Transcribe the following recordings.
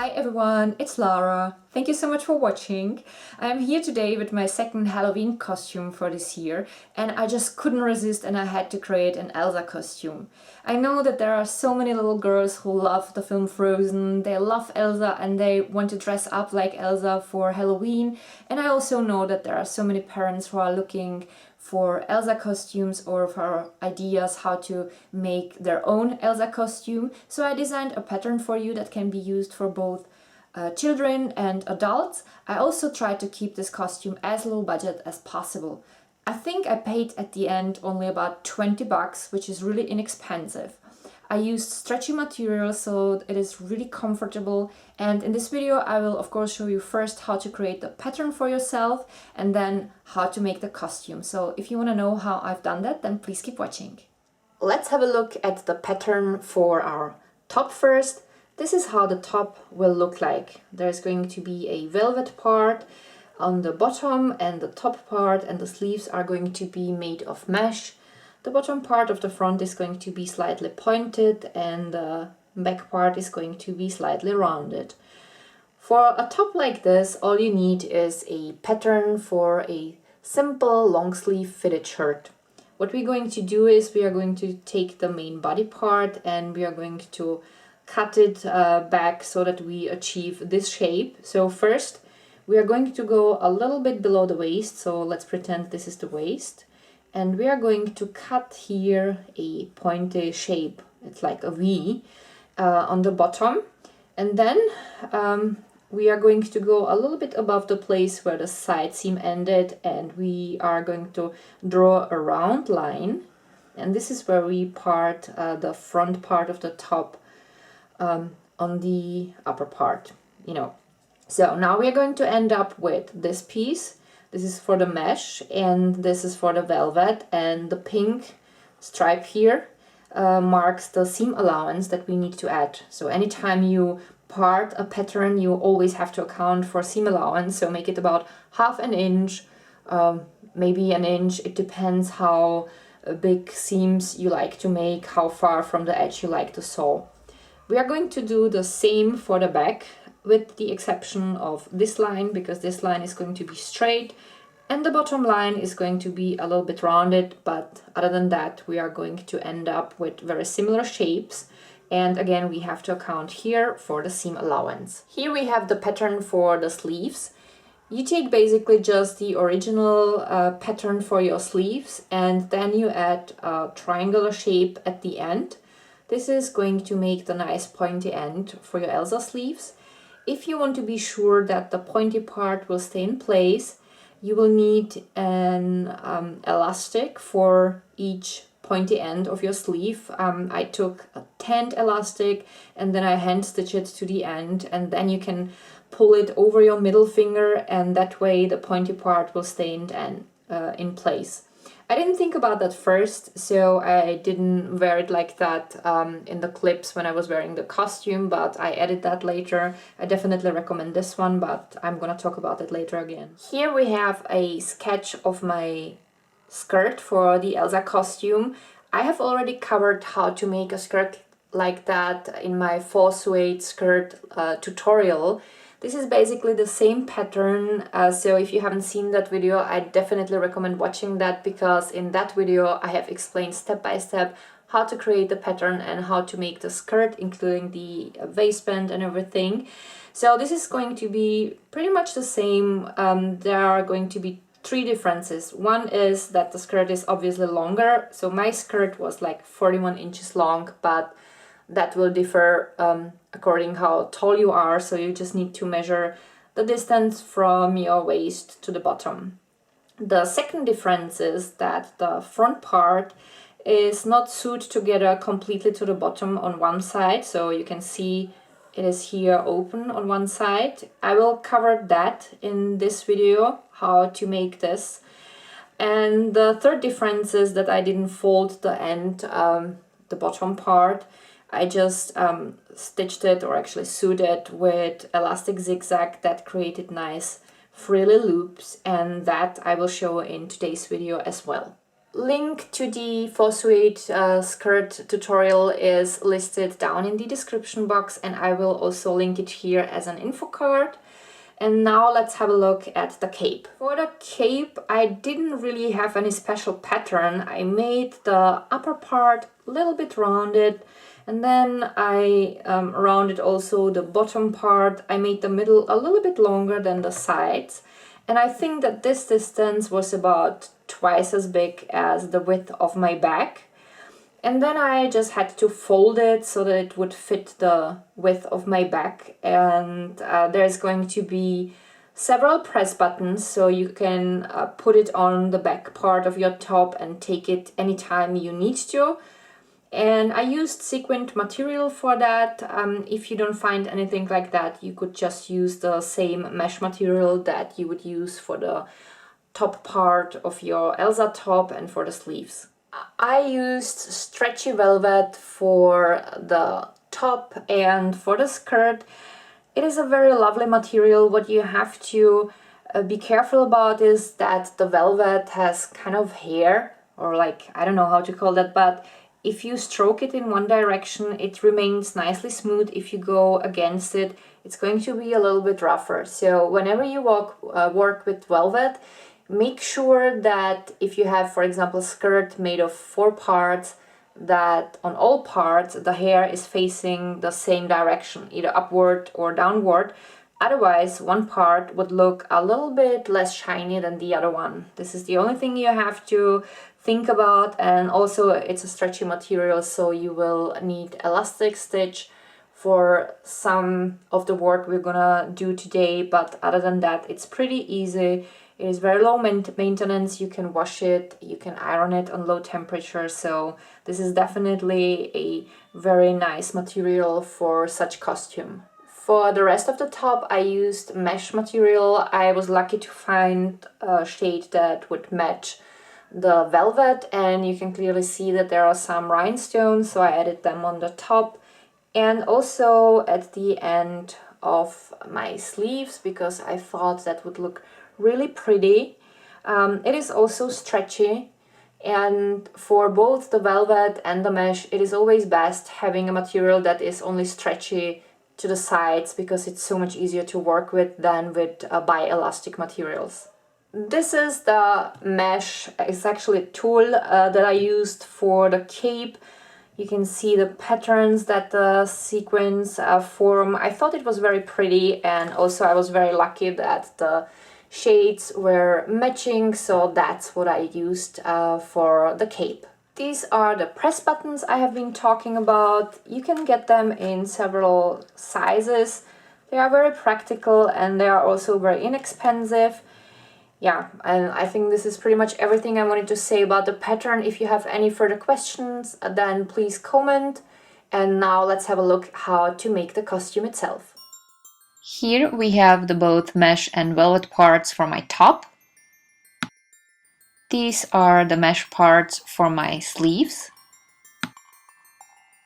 Hi everyone, it's Lara. Thank you so much for watching. I'm here today with my second Halloween costume for this year and I just couldn't resist and I had to create an Elsa costume. I know that there are so many little girls who love the film Frozen, they love Elsa and they want to dress up like Elsa for Halloween, and I also know that there are so many parents who are looking for Elsa costumes or for ideas how to make their own Elsa costume. So I designed a pattern for you that can be used for both children and adults. I also tried to keep this costume as low budget as possible. I think I paid at the end only about 20 bucks, which is really inexpensive. I used stretchy material so it is really comfortable, and in this video I will of course show you first how to create the pattern for yourself and then how to make the costume. So if you want to know how I've done that, then please keep watching. Let's have a look at the pattern for our top first. This is how the top will look like. There's going to be a velvet part on the bottom and the top part, and the sleeves are going to be made of mesh. The bottom part of the front is going to be slightly pointed and the back part is going to be slightly rounded. For a top like this, all you need is a pattern for a simple long sleeve fitted shirt. What we're going to do is we are going to take the main body part and we are going to cut it back so that we achieve this shape. So first we are going to go a little bit below the waist, so let's pretend this is the waist. And we are going to cut here a pointy shape, it's like a V, on the bottom. And then we are going to go a little bit above the place where the side seam ended, and we are going to draw a round line. And this is where we part the front part of the top on the upper part, So now we are going to end up with this piece. This is for the mesh and this is for the velvet, and the pink stripe here marks the seam allowance that we need to add. So anytime you part a pattern, you always have to account for seam allowance, so make it about half an inch, maybe an inch. It depends how big seams you like to make, how far from the edge you like to sew. We are going to do the same for the back, with the exception of this line, because this line is going to be straight and the bottom line is going to be a little bit rounded, but other than that we are going to end up with very similar shapes. And again, we have to account here for the seam allowance. Here we have the pattern for the sleeves. You take basically just the original pattern for your sleeves and then you add a triangular shape at the end. This is going to make the nice pointy end for your Elsa sleeves. If you want to be sure that the pointy part will stay in place, you will need an elastic for each pointy end of your sleeve. I took a tanned elastic and then I hand stitch it to the end, and then you can pull it over your middle finger, and that way the pointy part will stay in place. I didn't think about that first, so I didn't wear it like that in the clips when I was wearing the costume, but I added that later. I definitely recommend this one, but I'm gonna talk about it later again. Here we have a sketch of my skirt for the Elsa costume. I have already covered how to make a skirt like that in my fall suede skirt tutorial. This is basically the same pattern, so if you haven't seen that video, I definitely recommend watching that, because in that video I have explained step by step how to create the pattern and how to make the skirt, including the waistband and everything. So this is going to be pretty much the same. There are going to be three differences. One is that the skirt is obviously longer, so my skirt was like 41 inches long, but that will differ according how tall you are, so you just need to measure the distance from your waist to the bottom. The second difference is that the front part is not sewed together completely to the bottom on one side, so you can see it is here open on one side. I will cover that in this video, how to make this. And the third difference is that I didn't fold the end, the bottom part. I just stitched it, or actually sewed it with elastic zigzag that created nice frilly loops, and that I will show in today's video as well. Link to the fursuit skirt tutorial is listed down in the description box, and I will also link it here as an info card. And now let's have a look at the cape. For the cape, I didn't really have any special pattern. I made the upper part a little bit rounded, and then I rounded also the bottom part. I made the middle a little bit longer than the sides. And I think that this distance was about twice as big as the width of my back. And then I just had to fold it so that it would fit the width of my back. And there's going to be several press buttons, so you can put it on the back part of your top and take it anytime you need to. And I used sequined material for that. If you don't find anything like that, you could just use the same mesh material that you would use for the top part of your Elsa top and for the sleeves. I used stretchy velvet for the top and for the skirt. It is a very lovely material. What you have to be careful about is that the velvet has kind of hair, or like, I don't know how to call that, but if you stroke it in one direction, it remains nicely smooth. If you go against it, it's going to be a little bit rougher. So whenever you work with velvet, make sure that if you have, for example, a skirt made of 4 parts, that on all parts the hair is facing the same direction, either upward or downward. Otherwise, one part would look a little bit less shiny than the other one. This is the only thing you have to think about, and also it's a stretchy material, so you will need elastic stitch for some of the work we're gonna do today, but other than that, it's pretty easy. It is very low maintenance. You can wash it, you can iron it on low temperature, so this is definitely a very nice material for such costume. For the rest of the top, I used mesh material. I was lucky to find a shade that would match the velvet, and you can clearly see that there are some rhinestones, so I added them on the top and also at the end of my sleeves, because I thought that would look really pretty. It is also stretchy, and for both the velvet and the mesh, it is always best having a material that is only stretchy to the sides, because it's so much easier to work with than with bi-elastic materials. This is the mesh. It's actually a tool that I used for the cape. You can see the patterns that the sequins form. I thought it was very pretty, and also I was very lucky that the shades were matching, so that's what I used for the cape. These are the press buttons I have been talking about. You can get them in several sizes. They are very practical and they are also very inexpensive. Yeah, and I think this is pretty much everything I wanted to say about the pattern. If you have any further questions, then please comment. And now let's have a look how to make the costume itself. Here we have the both mesh and velvet parts for my top. These are the mesh parts for my sleeves.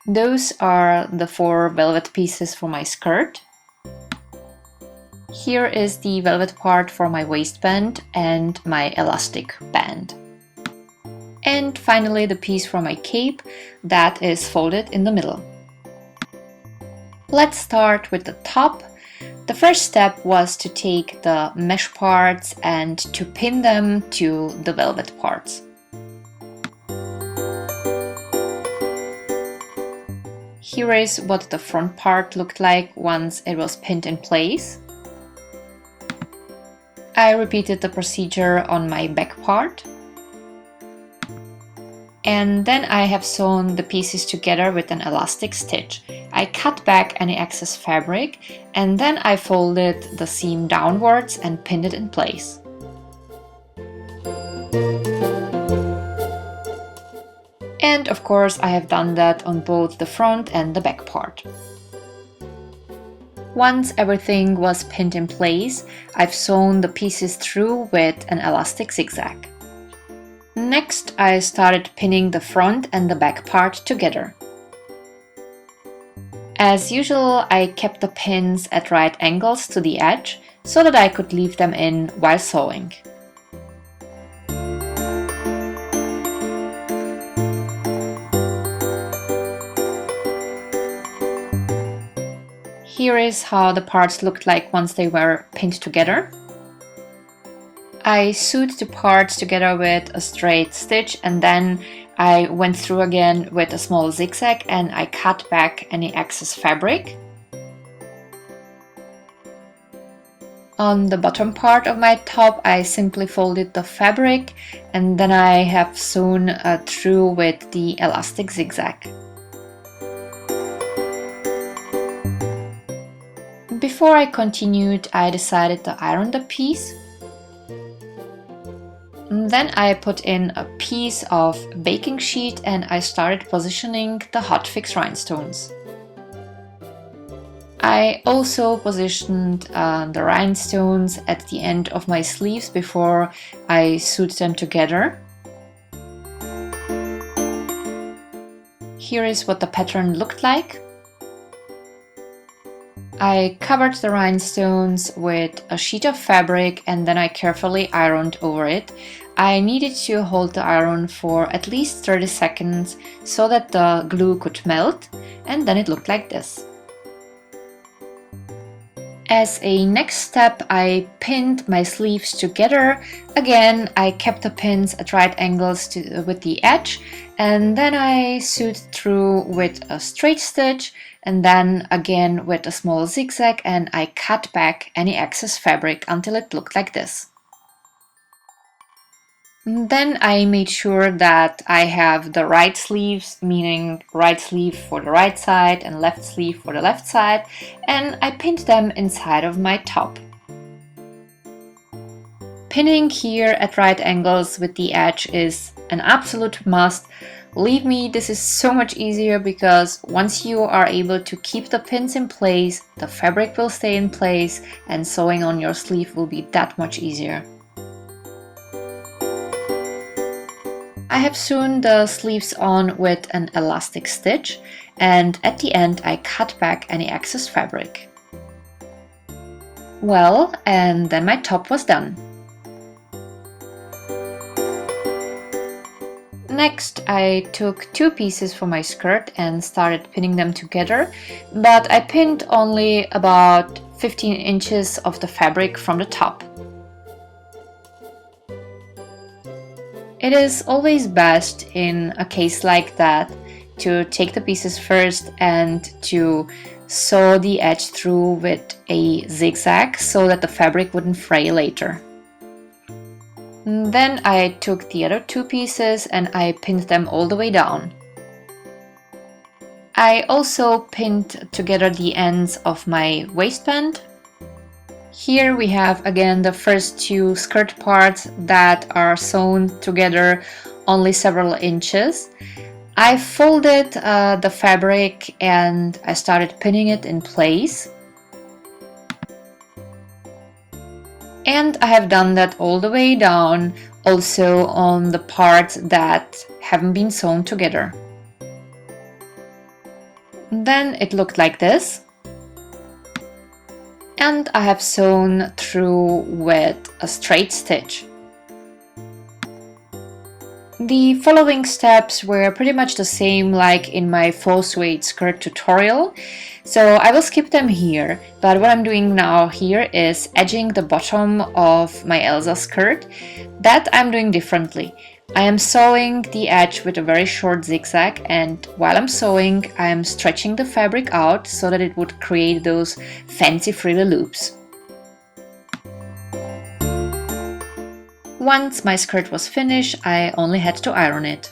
Those are the 4 velvet pieces for my skirt. Here is the velvet part for my waistband and my elastic band. And finally the piece for my cape that is folded in the middle. Let's start with the top. The first step was to take the mesh parts and to pin them to the velvet parts. Here is what the front part looked like once it was pinned in place. I repeated the procedure on my back part. And then I have sewn the pieces together with an elastic stitch. I cut back any excess fabric and then I folded the seam downwards and pinned it in place. And of course I have done that on both the front and the back part. Once everything was pinned in place, I've sewn the pieces through with an elastic zigzag. Next, I started pinning the front and the back part together. As usual, I kept the pins at right angles to the edge so that I could leave them in while sewing. Here is how the parts looked like once they were pinned together. I sewed the parts together with a straight stitch, and then I went through again with a small zigzag and I cut back any excess fabric. On the bottom part of my top, I simply folded the fabric and then I have sewn through with the elastic zigzag. Before I continued, I decided to iron the piece. Then I put in a piece of baking sheet and I started positioning the hotfix rhinestones. I also positioned the rhinestones at the end of my sleeves before I sewed them together. Here is what the pattern looked like. I covered the rhinestones with a sheet of fabric and then I carefully ironed over it. I needed to hold the iron for at least 30 seconds so that the glue could melt, and then it looked like this. As a next step, I pinned my sleeves together. Again, I kept the pins at right angles with the edge, and then I sewed through with a straight stitch, and then again with a small zigzag, and I cut back any excess fabric until it looked like this. Then I made sure that I have the right sleeves, meaning right sleeve for the right side and left sleeve for the left side, and I pinned them inside of my top. Pinning here at right angles with the edge is an absolute must. Believe me, this is so much easier because once you are able to keep the pins in place, the fabric will stay in place and sewing on your sleeve will be that much easier. I have sewn the sleeves on with an elastic stitch, and at the end I cut back any excess fabric. Well, and then my top was done. Next, I took two pieces for my skirt and started pinning them together, but I pinned only about 15 inches of the fabric from the top. It is always best in a case like that to take the pieces first and to sew the edge through with a zigzag so that the fabric wouldn't fray later. Then I took the other two pieces and I pinned them all the way down. I also pinned together the ends of my waistband. Here we have again the first two skirt parts that are sewn together only several inches. I folded the fabric and I started pinning it in place. And I have done that all the way down, also on the parts that haven't been sewn together. Then it looked like this. And I have sewn through with a straight stitch. The following steps were pretty much the same like in my faux suede skirt tutorial, so I will skip them here, but what I'm doing now here is edging the bottom of my Elsa skirt. That I'm doing differently. I am sewing the edge with a very short zigzag, and while I'm sewing, I am stretching the fabric out so that it would create those fancy frilly loops. Once my skirt was finished, I only had to iron it.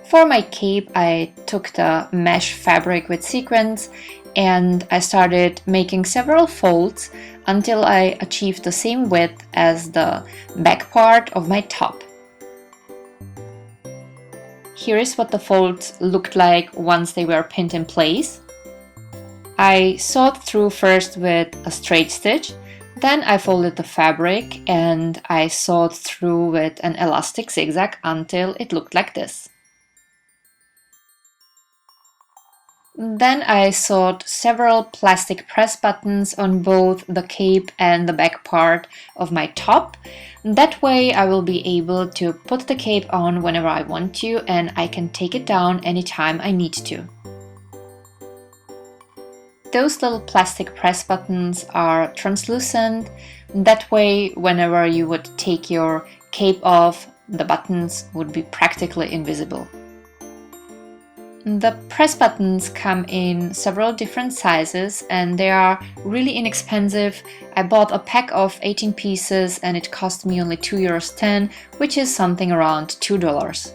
For my cape, I took the mesh fabric with sequins and I started making several folds until I achieved the same width as the back part of my top. Here is what the folds looked like once they were pinned in place. I sewed through first with a straight stitch, then I folded the fabric and I sewed through with an elastic zigzag until it looked like this. Then I sewed several plastic press buttons on both the cape and the back part of my top. That way I will be able to put the cape on whenever I want to, and I can take it down anytime I need to. Those little plastic press buttons are translucent. That way, whenever you would take your cape off, the buttons would be practically invisible. The press buttons come in several different sizes and they are really inexpensive. I bought a pack of 18 pieces and it cost me only €2.10, which is something around $2.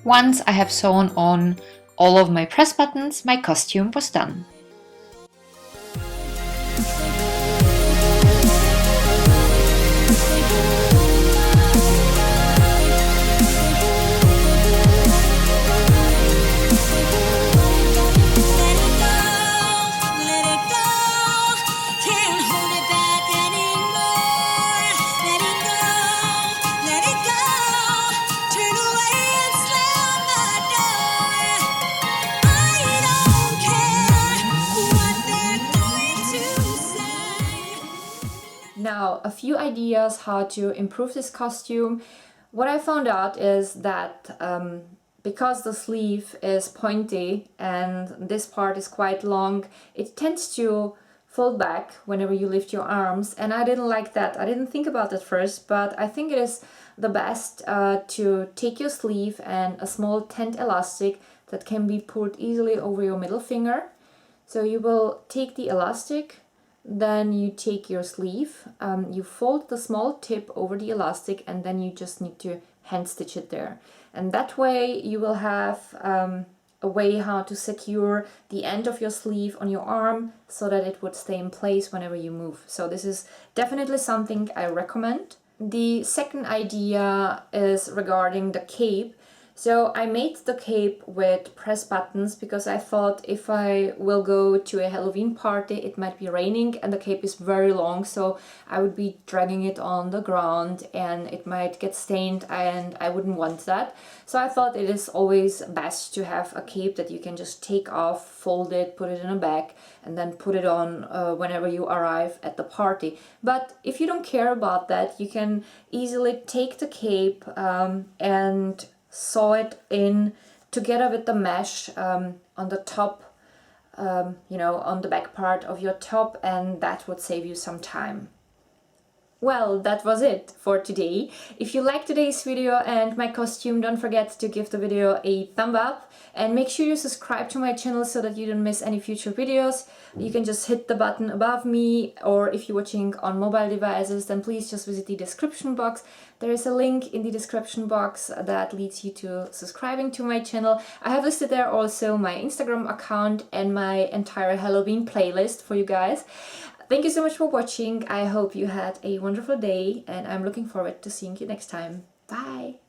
Once I have sewn on all of my press buttons, my costume was done. Now, a few ideas how to improve this costume. What I found out is that because the sleeve is pointy and this part is quite long, it tends to fold back whenever you lift your arms, and I didn't like that. I didn't think about that first, but I think it is the best to take your sleeve and a small tent elastic that can be pulled easily over your middle finger. So you will take the elastic, then you take your sleeve, you fold the small tip over the elastic, and then you just need to hand stitch it there. And that way you will have a way how to secure the end of your sleeve on your arm so that it would stay in place whenever you move. So this is definitely something I recommend. The second idea is regarding the cape. So I made the cape with press buttons because I thought if I will go to a Halloween party, it might be raining and the cape is very long, so I would be dragging it on the ground and it might get stained and I wouldn't want that. So I thought it is always best to have a cape that you can just take off, fold it, put it in a bag and then put it on whenever you arrive at the party. But if you don't care about that, you can easily take the cape and sew it in together with the mesh on the top, on the back part of your top, and that would save you some time. Well, that was it for today. If you liked today's video and my costume, don't forget to give the video a thumb up and make sure you subscribe to my channel so that you don't miss any future videos. You can just hit the button above me, or if you're watching on mobile devices, then please just visit the description box. There is a link in the description box that leads you to subscribing to my channel. I have listed there also my Instagram account and my entire Halloween playlist for you guys. Thank you so much for watching. I hope you had a wonderful day and I'm looking forward to seeing you next time. Bye!